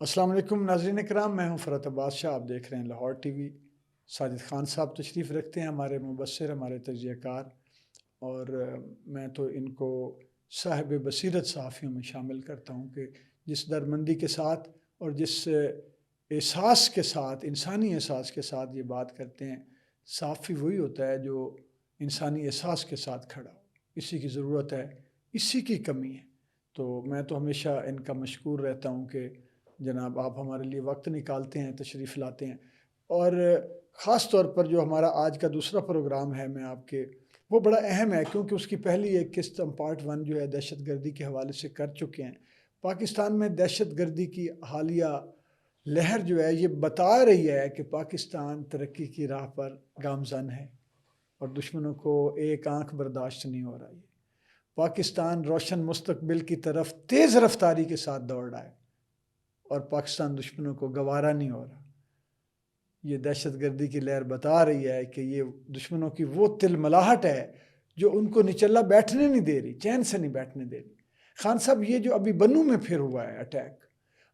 السلام علیکم ناظرین کرام، میں ہوں فرحت عباس شاہ، آپ دیکھ رہے ہیں لاہور ٹی وی۔ ساجد خان صاحب تشریف رکھتے ہیں، ہمارے مبصر، ہمارے تجزیہ کار، اور میں تو ان کو صاحب بصیرت صحافیوں میں شامل کرتا ہوں کہ جس درمندی کے ساتھ اور جس احساس کے ساتھ، انسانی احساس کے ساتھ یہ بات کرتے ہیں۔ صحافی وہی ہوتا ہے جو انسانی احساس کے ساتھ کھڑا ہو، اسی کی ضرورت ہے، اسی کی کمی ہے۔ تو میں تو ہمیشہ ان کا مشکور رہتا ہوں کہ جناب آپ ہمارے لیے وقت نکالتے ہیں، تشریف لاتے ہیں، اور خاص طور پر جو ہمارا آج کا دوسرا پروگرام ہے میں آپ کے وہ بڑا اہم ہے، کیونکہ اس کی پہلی ایک قسط ہم پارٹ 1 جو ہے دہشت گردی کے حوالے سے کر چکے ہیں۔ پاکستان میں دہشت گردی کی حالیہ لہر جو ہے یہ بتا رہی ہے کہ پاکستان ترقی کی راہ پر گامزن ہے اور دشمنوں کو ایک آنکھ برداشت نہیں ہو رہا ہے۔ پاکستان روشن مستقبل کی طرف تیز رفتاری کے ساتھ دوڑ رہا ہے اور پاکستان دشمنوں کو گوارا نہیں ہو رہا۔ یہ دہشت گردی کی لہر بتا رہی ہے کہ یہ دشمنوں کی وہ تل ملاحٹ ہے جو ان کو نچلا بیٹھنے نہیں دے رہی، چین سے نہیں بیٹھنے دے رہی۔ خان صاحب، یہ جو ابھی بنو میں پھر ہوا ہے اٹیک،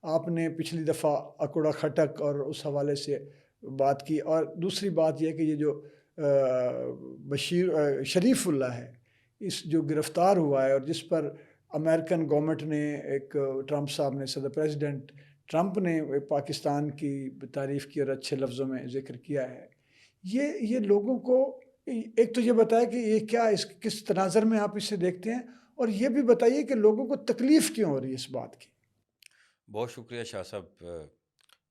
آپ نے پچھلی دفعہ اکوڑا کھٹک اور اس حوالے سے بات کی، اور دوسری بات یہ کہ یہ جو شریف اللہ ہے، اس جو گرفتار ہوا ہے اور جس پر امریکن گورنمنٹ نے ایک ٹرمپ صاحب نے، صدر پریزیڈنٹ ٹرمپ نے پاکستان کی تعریف کی اور اچھے لفظوں میں ذکر کیا ہے، یہ لوگوں کو ایک تو یہ بتایا کہ یہ کیا، اس کس تناظر میں آپ اسے دیکھتے ہیں، اور یہ بھی بتائیے کہ لوگوں کو تکلیف کیوں ہو رہی ہے اس بات کی۔ بہت شکریہ شاہ صاحب۔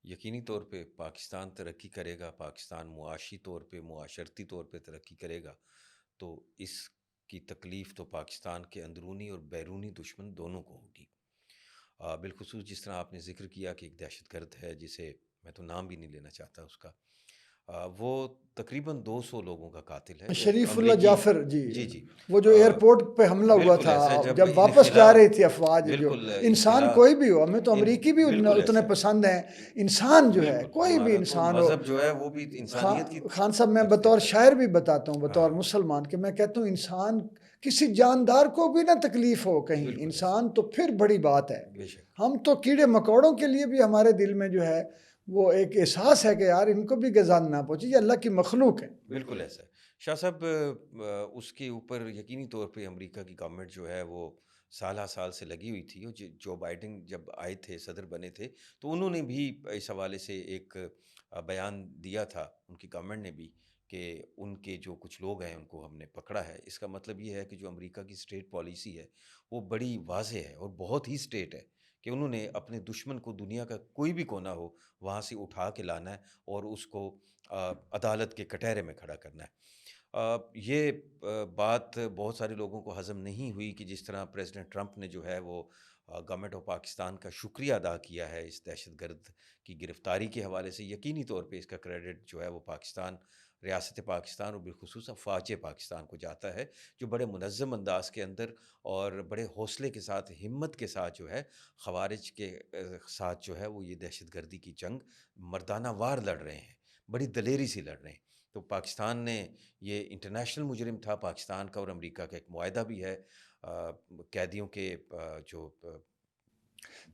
یقینی طور پہ پاکستان ترقی کرے گا، پاکستان معاشی طور پہ، معاشرتی طور پہ ترقی کرے گا، تو اس کی تکلیف تو پاکستان کے اندرونی اور بیرونی دشمن دونوں کو ہوگی۔ بالخصوص جس طرح آپ نے ذکر کیا کہ ایک دہشت گرد ہے جسے میں تو نام بھی نہیں لینا چاہتا اس کا، وہ تقریباً 200 لوگوں کا قاتل ہے، شریف اللہ امریکی۔ جعفر جی، جی جی۔ وہ جو ایئرپورٹ پہ حملہ ہوا بالکل تھا ایسا ہے، جب واپس انخلا جا رہی تھی افواج، جو بالکل انسان انخلا کوئی بھی ہو، ہمیں تو امریکی بھی بالکل اتنے ایسا ہے، پسند ہیں، انسان جو ہے بالکل کوئی بھی ہمارا تو انسان ہو۔ مذہب جو ہے وہ بھی انسانیت کی خان صاحب، میں درس بطور دیتا ہے۔ شاعر بھی بتاتا ہوں، بطور ہاں، مسلمان، کہ میں کہتا ہوں انسان کسی جاندار کو بھی نہ تکلیف ہو کہیں، بالکل ایسا، انسان تو پھر بڑی بات ہے۔ بے شک، ہم تو کیڑے مکوڑوں کے لیے بھی ہمارے دل میں جو ہے وہ ایک احساس ہے کہ یار ان کو بھی غذا نہ پہنچے، یہ اللہ کی مخلوق ہے۔ بالکل ایسا ہے شاہ صاحب۔ اس کے اوپر یقینی طور پہ امریکہ کی گورنمنٹ جو ہے وہ سالہ سال سے لگی ہوئی تھی، اور جو بائیڈن جب آئے تھے، صدر بنے تھے، تو انہوں نے بھی اس حوالے سے ایک بیان دیا تھا، ان کی گورنمنٹ نے بھی، کہ ان کے جو کچھ لوگ ہیں ان کو ہم نے پکڑا ہے۔ اس کا مطلب یہ ہے کہ جو امریکہ کی اسٹیٹ پالیسی ہے وہ بڑی واضح ہے اور بہت ہی اسٹیٹ ہے، کہ انہوں نے اپنے دشمن کو دنیا کا کوئی بھی کونا ہو وہاں سے اٹھا کے لانا ہے اور اس کو عدالت کے کٹہرے میں کھڑا کرنا ہے۔ یہ بات بہت سارے لوگوں کو ہضم نہیں ہوئی کہ جس طرح پریزیڈنٹ ٹرمپ نے جو ہے وہ گورنمنٹ آف پاکستان کا شکریہ ادا کیا ہے اس دہشت گرد کی گرفتاری کے حوالے سے۔ یقینی طور پہ اس کا کریڈٹ جو ہے وہ پاکستان، ریاست پاکستان اور بالخصوص افواج پاکستان کو جاتا ہے، جو بڑے منظم انداز کے اندر اور بڑے حوصلے کے ساتھ، ہمت کے ساتھ جو ہے خوارج کے ساتھ جو ہے وہ یہ دہشت گردی کی جنگ مردانہ وار لڑ رہے ہیں، بڑی دلیری سے لڑ رہے ہیں۔ تو پاکستان نے، یہ انٹرنیشنل مجرم تھا پاکستان کا، اور امریکہ کا ایک معاہدہ بھی ہے قیدیوں کے جو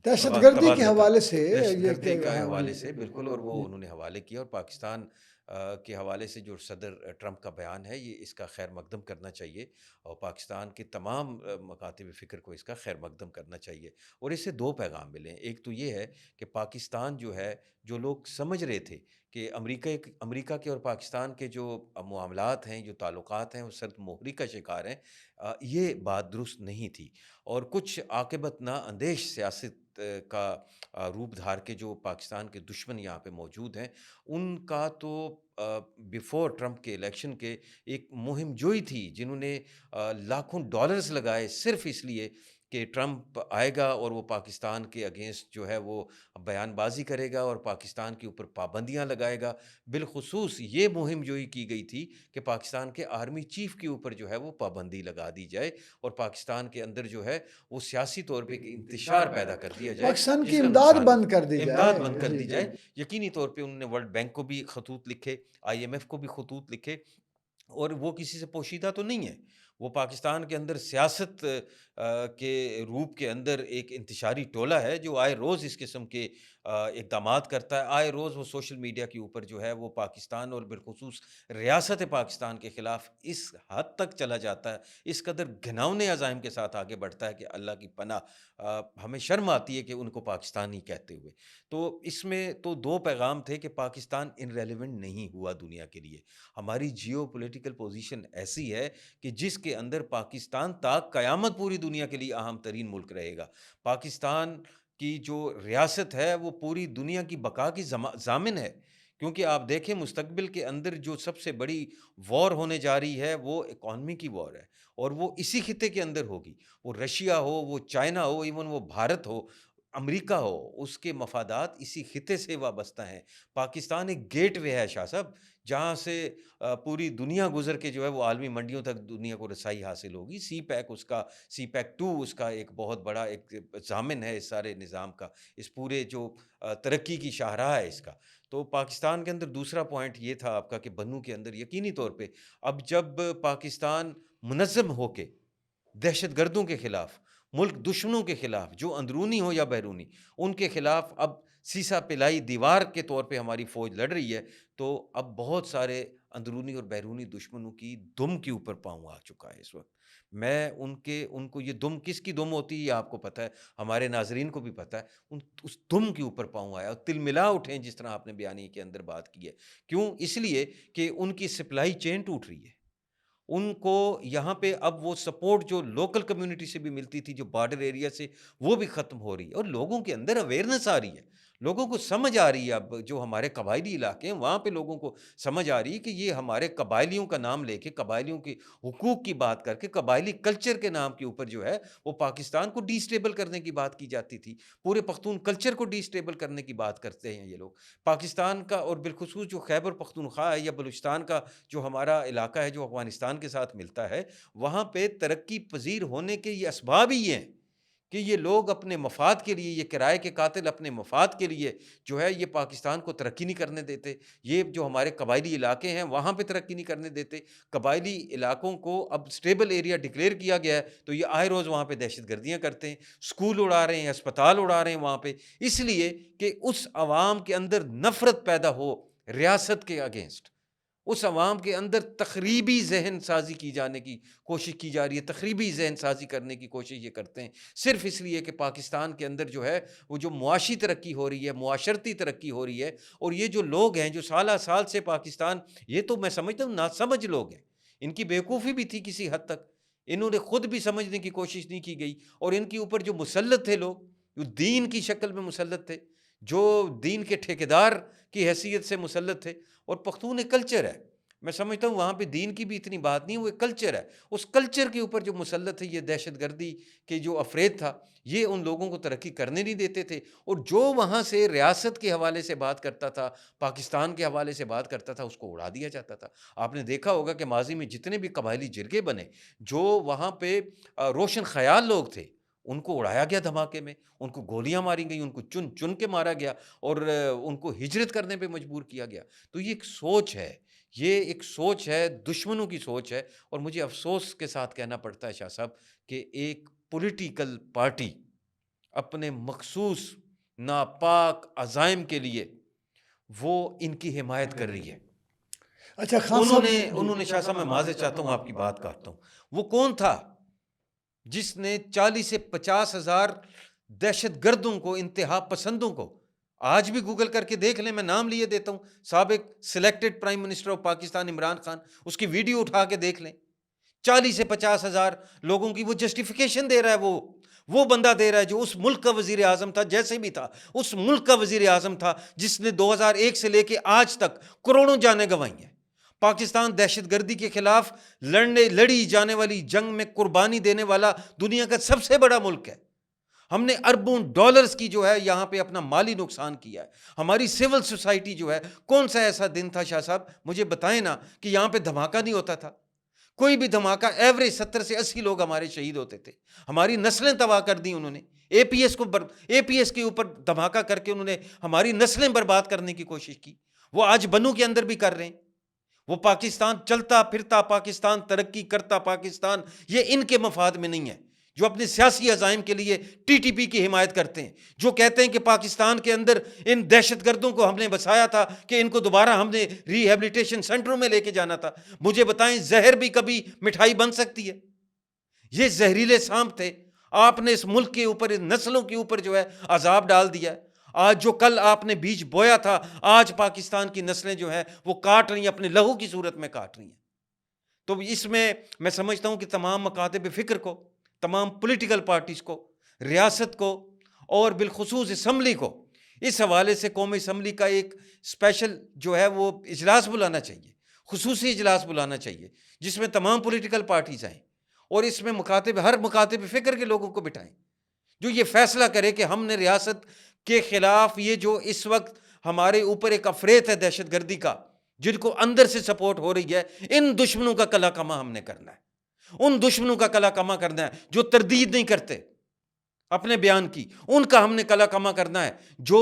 دہشت گردی کے تبادلہ حوالے سے دہشت یہ گردی کہ کے ہاں حوالے جی سے، بالکل، اور وہ جی، انہوں نے حوالے کیا، اور پاکستان کے حوالے سے جو صدر ٹرمپ کا بیان ہے، یہ اس کا خیر مقدم کرنا چاہیے، اور پاکستان کے تمام مکاتب فکر کو اس کا خیر مقدم کرنا چاہیے۔ اور اس سے دو پیغام ملے ہیں۔ ایک تو یہ ہے کہ پاکستان جو ہے، جو لوگ سمجھ رہے تھے کہ امریکہ کے اور پاکستان کے جو معاملات ہیں، جو تعلقات ہیں، وہ سرد مہری کا شکار ہیں، یہ بات درست نہیں تھی، اور کچھ عاقبت نا اندیش سیاست کا روپ دھار کے جو پاکستان کے دشمن یہاں پہ موجود ہیں، ان کا تو بیفور ٹرمپ کے الیکشن کے ایک مہم جوئی تھی، جنہوں نے لاکھوں ڈالرز لگائے صرف اس لیے کہ ٹرمپ آئے گا اور وہ پاکستان کے اگینسٹ جو ہے وہ بیان بازی کرے گا اور پاکستان کے اوپر پابندیاں لگائے گا۔ بالخصوص یہ مہم جوئی کی گئی تھی کہ پاکستان کے آرمی چیف کے اوپر جو ہے وہ پابندی لگا دی جائے، اور پاکستان کے اندر جو ہے وہ سیاسی طور پہ ایک انتشار پیدا کر دیا جائے پاکستان کی جس کا امداد نقصان ہو، بند کر دی امداد جائے، بند کر جی دی جی۔ جائے۔ یقینی طور پہ انہوں نے ورلڈ بینک کو بھی خطوط لکھے، IMF کو بھی خطوط لکھے، اور وہ کسی سے پوشیدہ تو نہیں ہے، وہ پاکستان کے اندر سیاست کہ روپ کے اندر ایک انتشاری ٹولہ ہے جو آئے روز اس قسم کے اقدامات کرتا ہے، آئے روز وہ سوشل میڈیا کے اوپر جو ہے وہ پاکستان اور بالخصوص ریاست پاکستان کے خلاف اس حد تک چلا جاتا ہے، اس قدر گھناؤنے عزائم کے ساتھ آگے بڑھتا ہے کہ اللہ کی پناہ، ہمیں شرم آتی ہے کہ ان کو پاکستانی کہتے ہوئے۔ تو اس میں تو دو پیغام تھے کہ پاکستان انریلیونٹ نہیں ہوا دنیا کے لیے، ہماری جیو پولیٹیکل پوزیشن ایسی ہے کہ جس کے اندر پاکستان تا قیامت پوری دنیا کے لیے اہم ترین ملک رہے گا۔ پاکستان کی جو ریاست ہے وہ پوری دنیا کی بقا کی ضامن ہے، کیونکہ آپ دیکھیں مستقبل کے اندر جو سب سے بڑی وار ہونے جا رہی ہے وہ اکانومی کی وار ہے، اور وہ اسی خطے کے اندر ہوگی، وہ رشیا ہو، وہ چائنا ہو، ایون وہ بھارت ہو، امریکہ ہو، اس کے مفادات اسی خطے سے وابستہ ہیں۔ پاکستان ایک گیٹ وے ہے شاہ صاحب، جہاں سے پوری دنیا گزر کے جو ہے وہ عالمی منڈیوں تک دنیا کو رسائی حاصل ہوگی۔ سی پیک 2 اس کا ایک بہت بڑا ایک ضامن ہے اس سارے نظام کا، اس پورے جو ترقی کی شاہراہ ہے اس کا۔ تو پاکستان کے اندر دوسرا پوائنٹ یہ تھا آپ کا کہ بنو کے اندر یقینی طور پہ اب جب پاکستان منظم ہو کے دہشت گردوں کے خلاف، ملک دشمنوں کے خلاف، جو اندرونی ہو یا بیرونی، ان کے خلاف اب سیسا پلائی دیوار کے طور پہ ہماری فوج لڑ رہی ہے، تو اب بہت سارے اندرونی اور بیرونی دشمنوں کی دم کے اوپر پاؤں آ چکا ہے اس وقت۔ میں ان کو یہ دم کس کی دم ہوتی ہے یہ آپ کو پتہ ہے، ہمارے ناظرین کو بھی پتہ ہے، اس دم کے اوپر پاؤں آیا اور تل ملا اٹھیں، جس طرح آپ نے بیانیے کے اندر بات کی ہے۔ کیوں؟ اس لیے کہ ان کی سپلائی چین ٹوٹ رہی ہے، ان کو یہاں پہ اب وہ سپورٹ جو لوکل کمیونٹی سے بھی ملتی تھی، جو بارڈر ایریا سے، وہ بھی ختم ہو رہی ہے، اور لوگوں کے اندر اویئرنیس آ رہی ہے، لوگوں کو سمجھ آ رہی ہے، اب جو ہمارے قبائلی علاقے ہیں وہاں پہ لوگوں کو سمجھ آ رہی ہے کہ یہ ہمارے قبائلیوں کا نام لے کے، قبائلیوں کے حقوق کی بات کر کے، قبائلی کلچر کے نام کے اوپر جو ہے وہ پاکستان کو ڈی اسٹیبل کرنے کی بات کی جاتی تھی، پورے پختون کلچر کو ڈی اسٹیبل کرنے کی بات کرتے ہیں یہ لوگ۔ پاکستان کا اور بالخصوص جو خیبر پختونخوا ہے یا بلوچستان کا جو ہمارا علاقہ ہے جو افغانستان کے ساتھ ملتا ہے، وہاں پہ ترقی پذیر ہونے کے یہ اسباب ہی ہیں کہ یہ لوگ اپنے مفاد کے لیے، یہ کرائے کے قاتل اپنے مفاد کے لیے جو ہے یہ پاکستان کو ترقی نہیں کرنے دیتے، یہ جو ہمارے قبائلی علاقے ہیں وہاں پہ ترقی نہیں کرنے دیتے۔ قبائلی علاقوں کو اب سٹیبل ایریا ڈکلیئر کیا گیا ہے تو یہ آئے روز وہاں پہ دہشت گردیاں کرتے ہیں، سکول اڑا رہے ہیں، اسپتال اڑا رہے ہیں وہاں پہ، اس لیے کہ اس عوام کے اندر نفرت پیدا ہو ریاست کے اگینسٹ، اس عوام کے اندر تخریبی ذہن سازی کی جانے کی کوشش کی جا رہی ہے، تخریبی ذہن سازی کرنے کی کوشش یہ کرتے ہیں صرف اس لیے کہ پاکستان کے اندر جو ہے وہ جو معاشی ترقی ہو رہی ہے، معاشرتی ترقی ہو رہی ہے، اور یہ جو لوگ ہیں جو سالہ سال سے پاکستان، یہ تو میں سمجھتا ہوں ناسمجھ لوگ ہیں، ان کی بیوقوفی بھی تھی کسی حد تک، انہوں نے خود بھی سمجھنے کی کوشش نہیں کی گئی، اور ان کے اوپر جو مسلط تھے لوگ، جو دین کی شکل میں مسلط تھے، جو دین کے ٹھیکیدار کی حیثیت سے مسلط تھے، اور پختون ایک کلچر ہے، میں سمجھتا ہوں وہاں پہ دین کی بھی اتنی بات نہیں، وہ ایک کلچر ہے، اس کلچر کے اوپر جو مسلط ہے یہ دہشت گردی کے جو افرید تھا، یہ ان لوگوں کو ترقی کرنے نہیں دیتے تھے، اور جو وہاں سے ریاست کے حوالے سے بات کرتا تھا، پاکستان کے حوالے سے بات کرتا تھا، اس کو اڑا دیا جاتا تھا۔ آپ نے دیکھا ہوگا کہ ماضی میں جتنے بھی قبائلی جرگے بنے، جو وہاں پہ روشن خیال لوگ تھے، ان کو اڑایا گیا دھماکے میں، ان کو گولیاں ماری گئیں، ان کو چن چن کے مارا گیا، اور ان کو ہجرت کرنے پہ مجبور کیا گیا۔ تو یہ ایک سوچ ہے، یہ ایک سوچ ہے، دشمنوں کی سوچ ہے، اور مجھے افسوس کے ساتھ کہنا پڑتا ہے شاہ صاحب کہ ایک پولیٹیکل پارٹی اپنے مخصوص ناپاک عزائم کے لیے وہ ان کی حمایت کر رہی ہے۔ اچھا خان صاحب انہوں نے شاہ صاحب، میں معذرت چاہتا ہوں آپ کی بات کاٹتا ہوں، وہ کون تھا جس نے 40 سے 50 ہزار دہشت گردوں کو، انتہا پسندوں کو، آج بھی گوگل کر کے دیکھ لیں، میں نام لیے دیتا ہوں، سابق selected prime minister of Pakistan Imran Khan, اس کی ویڈیو اٹھا کے دیکھ لیں، 40 سے 50 ہزار لوگوں کی وہ جسٹیفیکیشن دے رہا ہے، وہ بندہ دے رہا ہے جو اس ملک کا وزیر اعظم تھا، جیسے بھی تھا اس ملک کا وزیر اعظم تھا، جس نے 2001 سے لے کے آج تک کروڑوں جانیں گنوائی ہیں۔ پاکستان دہشت گردی کے خلاف لڑی جانے والی جنگ میں قربانی دینے والا دنیا کا سب سے بڑا ملک ہے۔ ہم نے اربوں ڈالرز کی جو ہے یہاں پہ اپنا مالی نقصان کیا ہے۔ ہماری سول سوسائٹی جو ہے، کون سا ایسا دن تھا شاہ صاحب مجھے بتائیں نا کہ یہاں پہ دھماکہ نہیں ہوتا تھا؟ کوئی بھی دھماکہ، ایوریج 70 سے 80 لوگ ہمارے شہید ہوتے تھے، ہماری نسلیں تباہ کر دی انہوں نے، اے پی ایس کے اوپر دھماکہ کر کے انہوں نے ہماری نسلیں برباد کرنے کی کوشش کی، وہ آج بنو کے اندر بھی کر رہے ہیں۔ وہ پاکستان چلتا پھرتا پاکستان، ترقی کرتا پاکستان، یہ ان کے مفاد میں نہیں ہے، جو اپنے سیاسی عزائم کے لیے ٹی ٹی پی کی حمایت کرتے ہیں، جو کہتے ہیں کہ پاکستان کے اندر ان دہشت گردوں کو ہم نے بسایا تھا کہ ان کو دوبارہ ہم نے ری ہیبلیٹیشن سینٹروں میں لے کے جانا تھا. مجھے بتائیں زہر بھی کبھی مٹھائی بن سکتی ہے؟ یہ زہریلے سانپ تھے. آپ نے اس ملک کے اوپر، اس نسلوں کے اوپر جو ہے عذاب ڈال دیا ہے. آج جو کل آپ نے بیج بویا تھا، آج پاکستان کی نسلیں جو ہیں وہ کاٹ رہی ہیں، اپنے لہو کی صورت میں کاٹ رہی ہیں. تو اس میں سمجھتا ہوں کہ تمام مکاتب فکر کو، تمام پولیٹیکل پارٹیز کو، ریاست کو اور بالخصوص اسمبلی کو اس حوالے سے قومی اسمبلی کا ایک اسپیشل جو ہے وہ اجلاس بلانا چاہیے، خصوصی اجلاس بلانا چاہیے، جس میں تمام پولیٹیکل پارٹیز آئیں اور اس میں ہر مکاتب فکر کے لوگوں کو بٹھائیں، جو یہ فیصلہ کرے کہ ہم نے ریاست کے خلاف یہ جو اس وقت ہمارے اوپر ایک افریت ہے دہشت گردی کا، جن کو اندر سے سپورٹ ہو رہی ہے، ان دشمنوں کا کلا کما ہم نے کرنا ہے. ان دشمنوں کا کلا کما کرنا ہے جو تردید نہیں کرتے اپنے بیان کی. ان کا ہم نے کلا کما کرنا ہے جو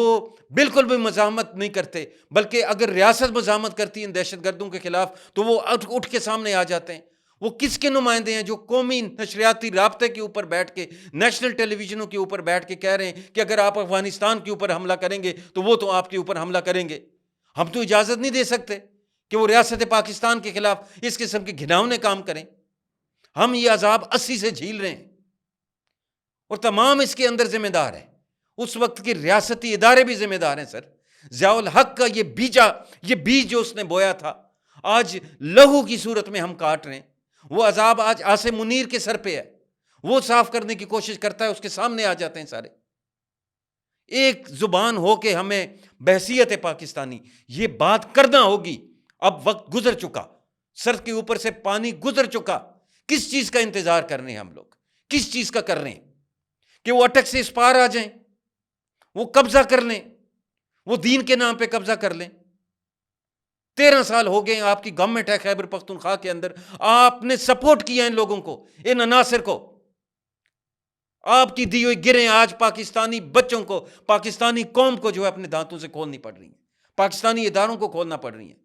بالکل بھی مزاحمت نہیں کرتے، بلکہ اگر ریاست مزاحمت کرتی ہے ان دہشت گردوں کے خلاف تو وہ اٹھ کے سامنے آ جاتے ہیں. وہ کس کے نمائندے ہیں؟ جو قومی نشریاتی رابطے کے اوپر بیٹھ کے، نیشنل ٹیلی ویژنوں کے اوپر بیٹھ کے کہہ رہے ہیں کہ اگر آپ افغانستان کے اوپر حملہ کریں گے تو وہ تو آپ کے اوپر حملہ کریں گے. ہم تو اجازت نہیں دے سکتے کہ وہ ریاست پاکستان کے خلاف اس قسم کے گھناؤنے کام کریں. ہم یہ عذاب 80 سے جھیل رہے ہیں اور تمام اس کے اندر ذمہ دار ہیں. اس وقت کے ریاستی ادارے بھی ذمہ دار ہیں. سر ضیاء الحق کا یہ بیج جو اس نے بویا تھا، آج لہو کی صورت میں ہم کاٹ رہے ہیں. وہ عذاب آج عاصم منیر کے سر پہ ہے، وہ صاف کرنے کی کوشش کرتا ہے، اس کے سامنے آ جاتے ہیں سارے. ایک زبان ہو کے ہمیں بحیثیت پاکستانی یہ بات کرنا ہوگی. اب وقت گزر چکا، سر کے اوپر سے پانی گزر چکا. کس چیز کا انتظار کر رہے ہیں ہم لوگ؟ کس چیز کا کر رہے ہیں کہ وہ اٹک سے اس پار آ جائیں، وہ قبضہ کر لیں، وہ دین کے نام پہ قبضہ کر لیں؟ 13 سال ہو گئے آپ کی گورنمنٹ ہے خیبر پختونخوا کے اندر، آپ نے سپورٹ کیا ان لوگوں کو، ان عناصر کو. آپ کی دی ہوئی گریں آج پاکستانی بچوں کو، پاکستانی قوم کو جو ہے اپنے دانتوں سے کھولنی پڑ رہی ہیں، پاکستانی اداروں کو کھولنا پڑ رہی ہیں.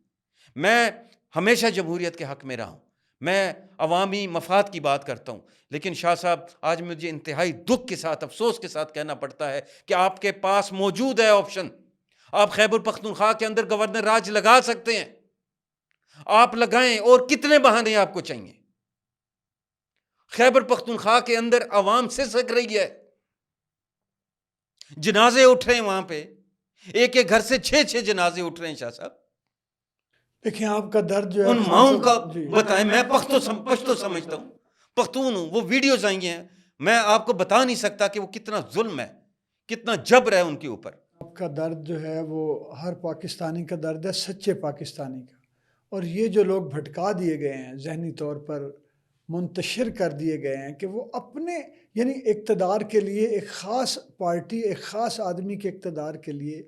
میں ہمیشہ جمہوریت کے حق میں رہا ہوں، میں عوامی مفاد کی بات کرتا ہوں، لیکن شاہ صاحب آج مجھے انتہائی دکھ کے ساتھ، افسوس کے ساتھ کہنا پڑتا ہے کہ آپ کے پاس موجود ہے آپشن. آپ خیبر پختونخوا کے اندر گورنر راج لگا سکتے ہیں، آپ لگائیں. اور کتنے بہانے آپ کو چاہیے؟ خیبر پختونخوا کے اندر عوام سسک رہی ہے، جنازے اٹھ رہے ہیں وہاں پہ، ایک ایک گھر سے 6 جنازے اٹھ رہے ہیں. شاہ صاحب دیکھیں آپ کا درد جو ہے ان ماؤں کا جی بتائیں. میں پختو سمجھتا ہوں، پختون ہوں. وہ ویڈیوز آئی ہیں، میں آپ کو بتا نہیں سکتا کہ وہ کتنا ظلم ہے، کتنا جبر ہے ان کے اوپر. آپ کا درد جو ہے وہ ہر پاکستانی کا درد ہے، سچے پاکستانی کا. اور یہ جو لوگ بھٹکا دیے گئے ہیں، ذہنی طور پر منتشر کر دیے گئے ہیں کہ وہ اپنے یعنی اقتدار کے لیے، ایک خاص پارٹی، ایک خاص آدمی کے اقتدار کے لیے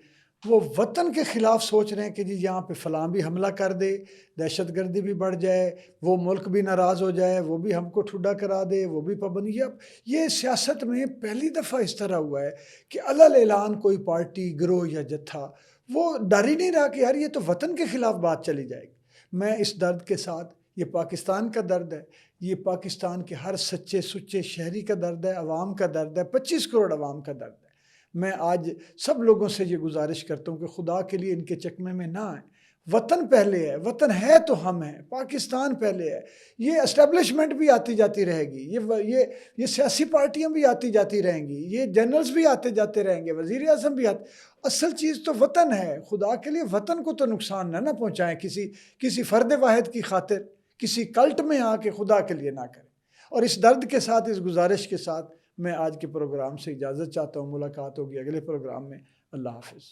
وہ وطن کے خلاف سوچ رہے ہیں کہ جی یہاں پہ فلاں بھی حملہ کر دے، دہشت گردی بھی بڑھ جائے، وہ ملک بھی ناراض ہو جائے، وہ بھی ہم کو ٹھڈا کرا دے، وہ بھی پابندی. یہ سیاست میں پہلی دفعہ اس طرح ہوا ہے کہ علل اعلان کوئی پارٹی، گروہ یا جتھا وہ ڈر ہی نہیں رہا کہ یار یہ تو وطن کے خلاف بات چلی جائے گی. میں اس درد کے ساتھ، یہ پاکستان کا درد ہے، یہ پاکستان کے ہر سچے سچے شہری کا درد ہے، عوام کا درد ہے، 25 کروڑ عوام کا درد ہے. میں آج سب لوگوں سے یہ گزارش کرتا ہوں کہ خدا کے لیے ان کے چکمے میں نہ آئیں. وطن پہلے ہے، وطن ہے تو ہم ہیں، پاکستان پہلے ہے. یہ اسٹیبلشمنٹ بھی آتی جاتی رہے گی، یہ سیاسی پارٹیاں بھی آتی جاتی رہیں گی، یہ جنرلز بھی آتے جاتے رہیں گے، وزیر اعظم بھی آتے. اصل چیز تو وطن ہے. خدا کے لیے وطن کو تو نقصان نہ پہنچائیں کسی فرد واحد کی خاطر، کسی کلٹ میں آ کے خدا کے لیے نہ کریں. اور اس درد کے ساتھ، اس گزارش کے ساتھ میں آج کے پروگرام سے اجازت چاہتا ہوں. ملاقات ہوگی اگلے پروگرام میں. اللہ حافظ.